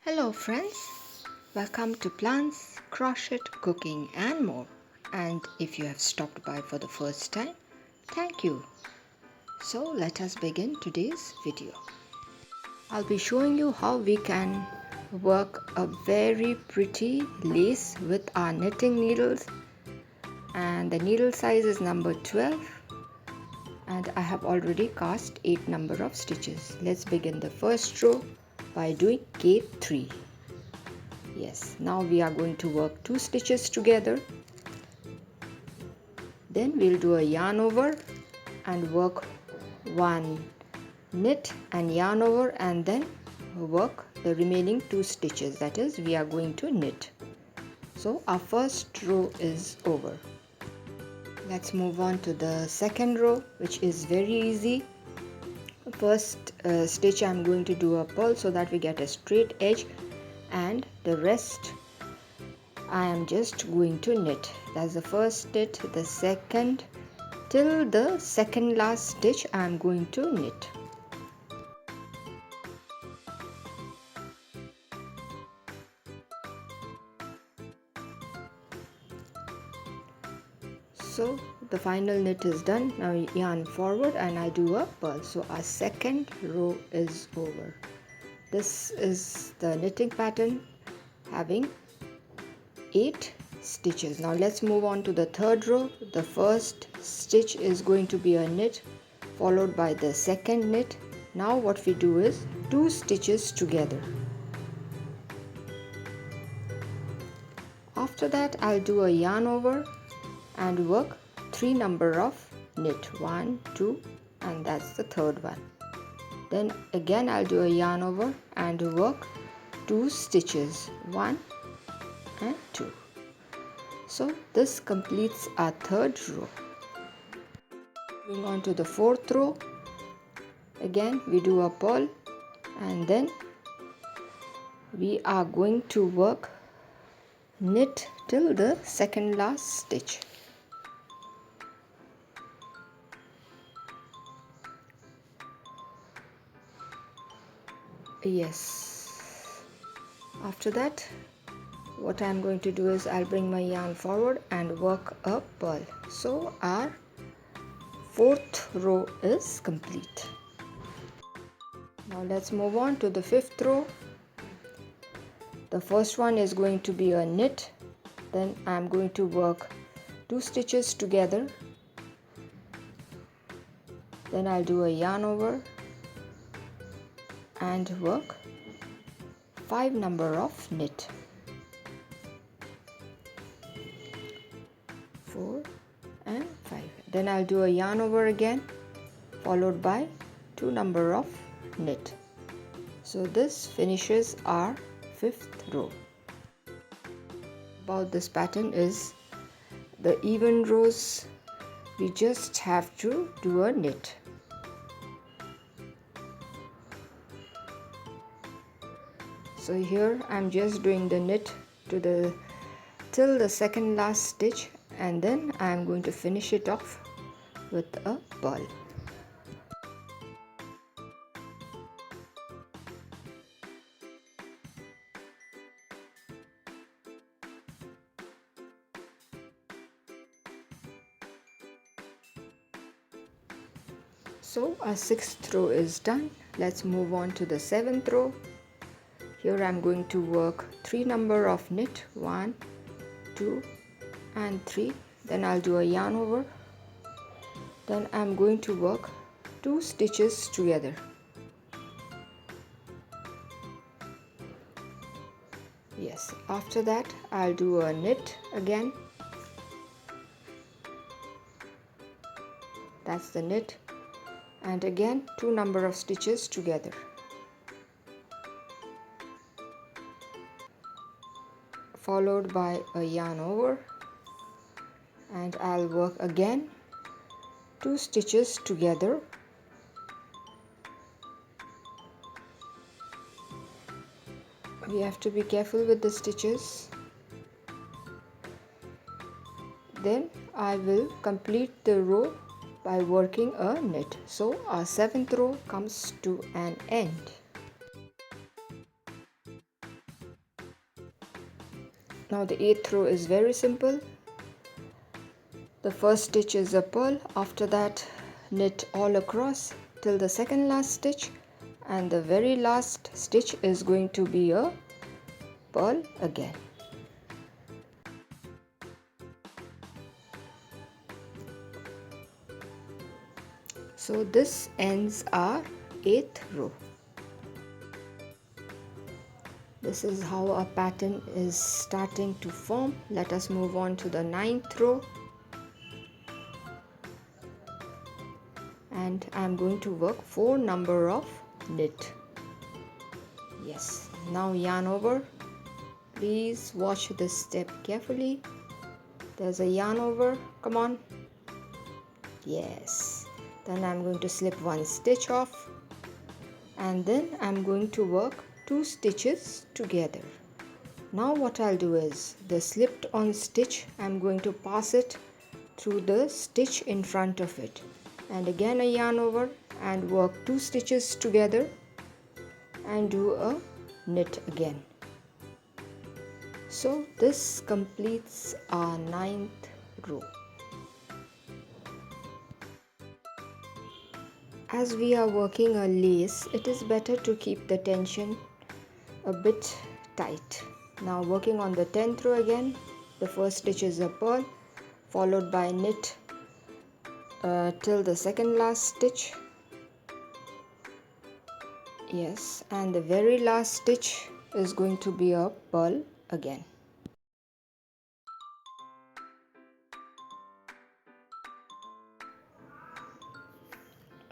Hello friends, welcome to Plants, Crochet, Cooking and more. And if you have stopped by for the first time, thank you. So let us begin today's video. I'll be showing you how we can work a very pretty lace with our knitting needles, and the needle size is number 12 and I have already cast 8 number of stitches. Let's begin the first row by doing gate 3. Yes, now we are going to work 2 stitches together. Then we'll do a yarn over and work 1 knit and yarn over, and then work the remaining 2 stitches, that is we are going to knit. So our first row is over. Let's move on to the second row, which is very easy. First stitch I'm going to do a purl so that we get a straight edge, and the rest I am just going to knit. That's the first knit. The second till the second last stitch I am going to knit. So the final knit is done. Now yarn forward and I do a purl. So our second row is over. This is the knitting pattern having 8 stitches. Now let's move on to the third row. The first stitch is going to be a knit followed by the second knit. Now what we do is 2 stitches together. After that I'll do a yarn over and work 3 number of knit, 1, 2, and that's the third one. Then again I'll do a yarn over and work 2 stitches, 1 and 2. So this completes our third row. Moving on to the fourth row, again we do a purl and then we are going to work knit till the second last stitch. Yes, after that what I am going to do is I'll bring my yarn forward and work a purl. So our fourth row is complete. Now let's move on to the fifth row. The first one is going to be a knit, then I am going to work 2 stitches together, then I'll do a yarn over and work 5 number of knit, 4 and 5. Then I'll do a yarn over again followed by 2 number of knit. So this finishes our fifth row. About this pattern is the even rows, we just have to do a knit. So here I'm just doing the knit to till the second last stitch, and then I'm going to finish it off with a purl. So our sixth row is done. Let's move on to the seventh row. Here I'm going to work 3 number of knit, 1, 2 and 3. Then I'll do a yarn over. Then I'm going to work 2 stitches together. Yes, after that I'll do a knit again. That's the knit, and again 2 number of stitches together. Followed by a yarn over, and I'll work again 2 stitches together. We have to be careful with the stitches. Then I will complete the row by working a knit. So our seventh row comes to an end. Now the 8th row is very simple. The first stitch is a purl. After that, knit all across till the second last stitch, and the very last stitch is going to be a purl again. So this ends our 8th row. This is how our pattern is starting to form. Let us move on to the 9th row. And I am going to work 4 number of knit. Yes, now yarn over. Please watch this step carefully. There's a yarn over, come on. Yes, then I'm going to slip 1 stitch off, and then I'm going to work 2 stitches together. Now what I'll do is, the slipped on stitch, I'm going to pass it through the stitch in front of it, and again a yarn over and work 2 stitches together and do a knit again. So this completes our 9th row. As we are working a lace, it is better to keep the tension a bit tight. Now working on the 10th row again, the first stitch is a purl followed by knit till the second last stitch. Yes, and the very last stitch is going to be a purl again.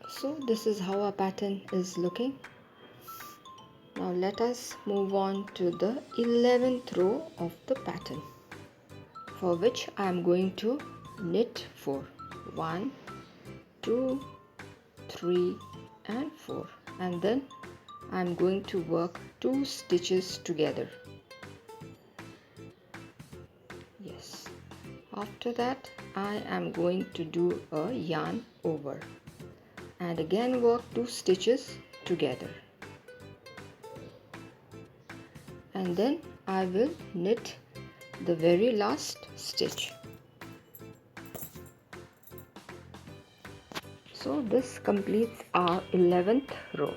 So this is how our pattern is looking. Now let us move on to the 11th row of the pattern, for which I am going to knit 4. 1, 2, 3 and 4, and then I am going to work 2 stitches together. Yes, after that I am going to do a yarn over and again work 2 stitches together, and then I will knit the very last stitch. So this completes our 11th row.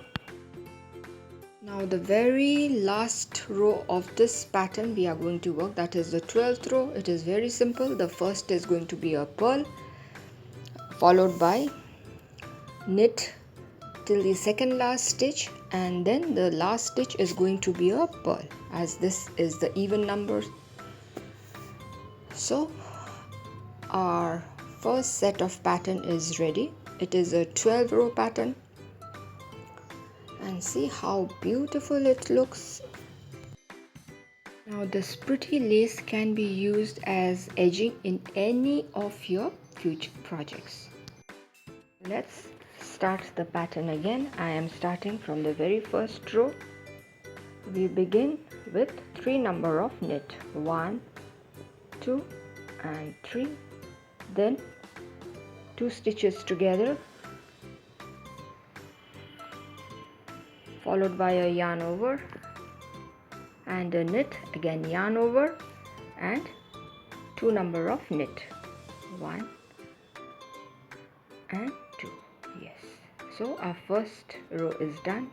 Now the very last row of this pattern we are going to work, that is the 12th row. It is very simple. The first is going to be a purl followed by knit till the second last stitch, and then the last stitch is going to be a purl, as this is the even number. So our first set of pattern is ready. It is a 12 row pattern, and see how beautiful it looks. Now this pretty lace can be used as edging in any of your future projects. Let's start the pattern again. I am starting from the very first row. We begin with 3 number of knit. 1, 2 and 3, then 2 stitches together followed by a yarn over and a knit, again yarn over and 2 number of knit. 1 and 2. Yes, so our first row is done.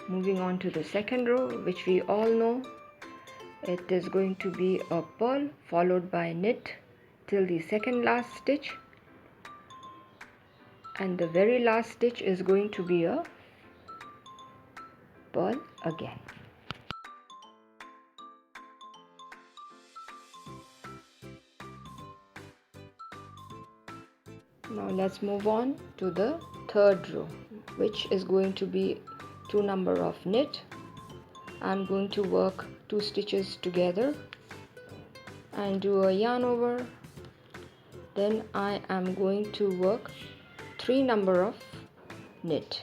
Moving on to the second row, which we all know, it is going to be a purl followed by knit till the second last stitch, and the very last stitch is going to be a purl again. Now let's move on to the third row, which is going to be 2 number of knit. I'm going to work 2 stitches together and do a yarn over. Then I am going to work 3 number of knit.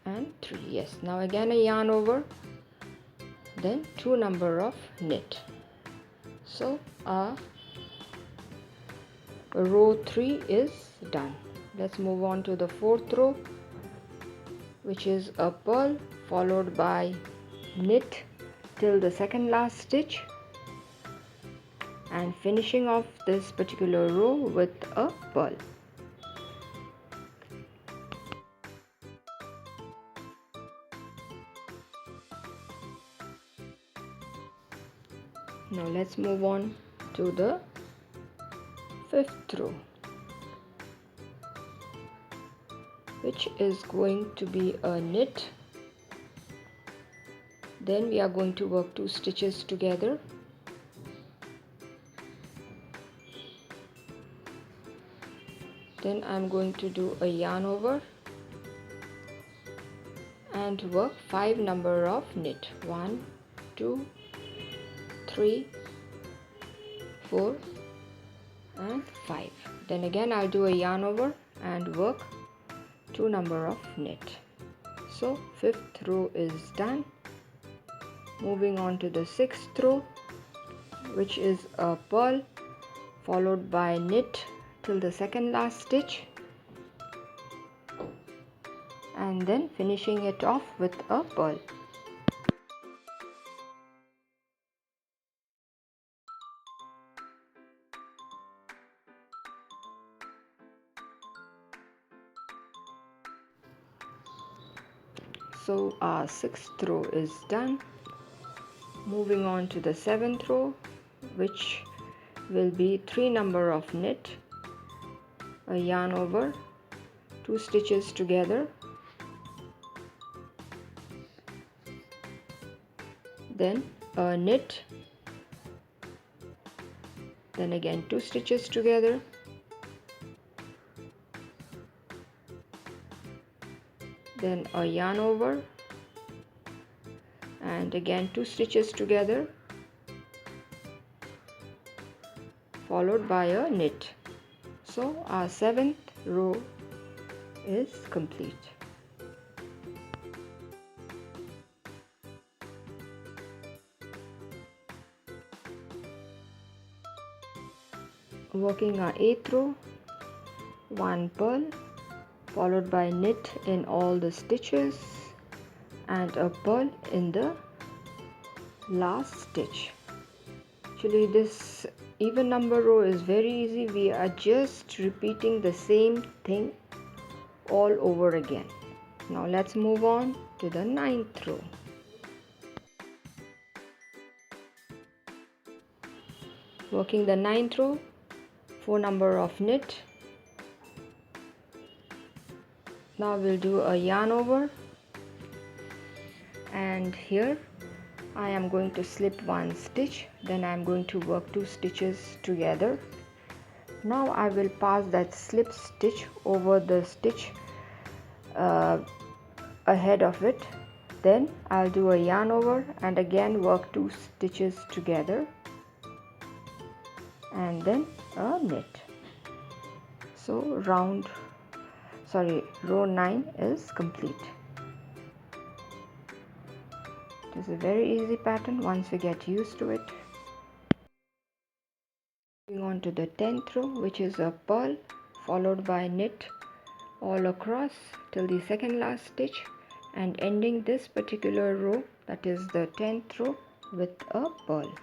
And 3. Yes, now again a yarn over, then 2 number of knit. So our row 3 is done. Let's move on to the fourth row, which is a purl followed by knit till the second last stitch, and finishing off this particular row with a purl. Now let's move on to the 5th row, which is going to be a knit. Then we are going to work 2 stitches together. Then I'm going to do a yarn over and work 5 number of knit. 1, 2, 3, 4 and 5. Then again I'll do a yarn over and work 2 number of knit. So 5th row is done. Moving on to the 6th row, which is a purl followed by knit till the second last stitch, and then finishing it off with a purl. So our 6th row is done. Moving on to the 7th row, which will be 3 number of knit, a yarn over, 2 stitches together, then a knit, then again 2 stitches together, then a yarn over, and again 2 stitches together, followed by a knit. So our 7th row is complete. Working our 8th row, 1 purl followed by knit in all the stitches and a purl in the last stitch. Actually, this even number row is very easy. We are just repeating the same thing all over again. Now let's move on to the 9th row. Working the 9th row, 4 number of knit. Now we'll do a yarn over, and here I am going to slip 1 stitch, then I am going to work 2 stitches together. Now I will pass that slip stitch over the stitch ahead of it. Then I'll do a yarn over and again work 2 stitches together and then a knit. So row 9 is complete. It is a very easy pattern once we get used to it. Moving on to the 10th row, which is a purl followed by knit all across till the second last stitch, and ending this particular row, that is the 10th row, with a purl.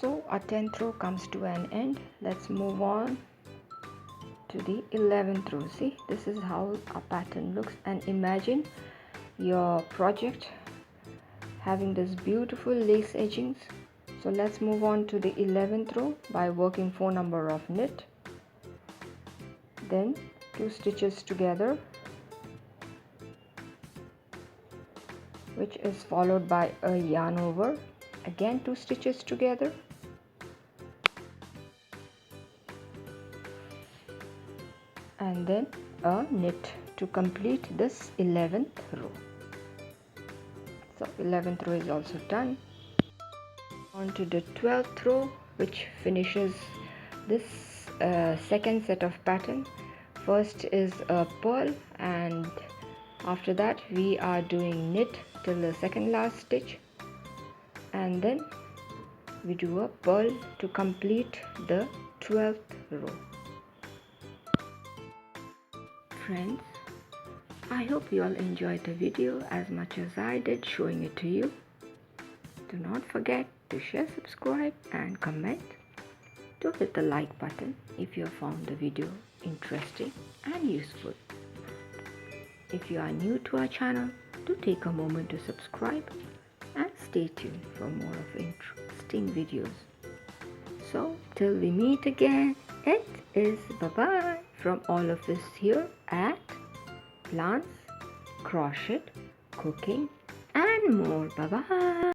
So our 10th row comes to an end. Let's move on to the 11th row. See, this is how our pattern looks, and imagine your project having this beautiful lace edgings. So let's move on to the 11th row by working 4 number of knit, then 2 stitches together, which is followed by a yarn over, again 2 stitches together, and then a knit to complete this 11th row. So 11th row is also done. On to the 12th row, which finishes this second set of pattern. First is a purl, and after that we are doing knit till the second last stitch, and then we do a purl to complete the 12th row. friends, I hope you all enjoyed the video as much as I did showing it to you. Do not forget to share, subscribe and comment. Do hit the like button if you have found the video interesting and useful. If you are new to our channel, do take a moment to subscribe and stay tuned for more of interesting videos. So till we meet again, it is bye-bye from all of us here at Plants, Crochet, Cooking and more. Bye-bye.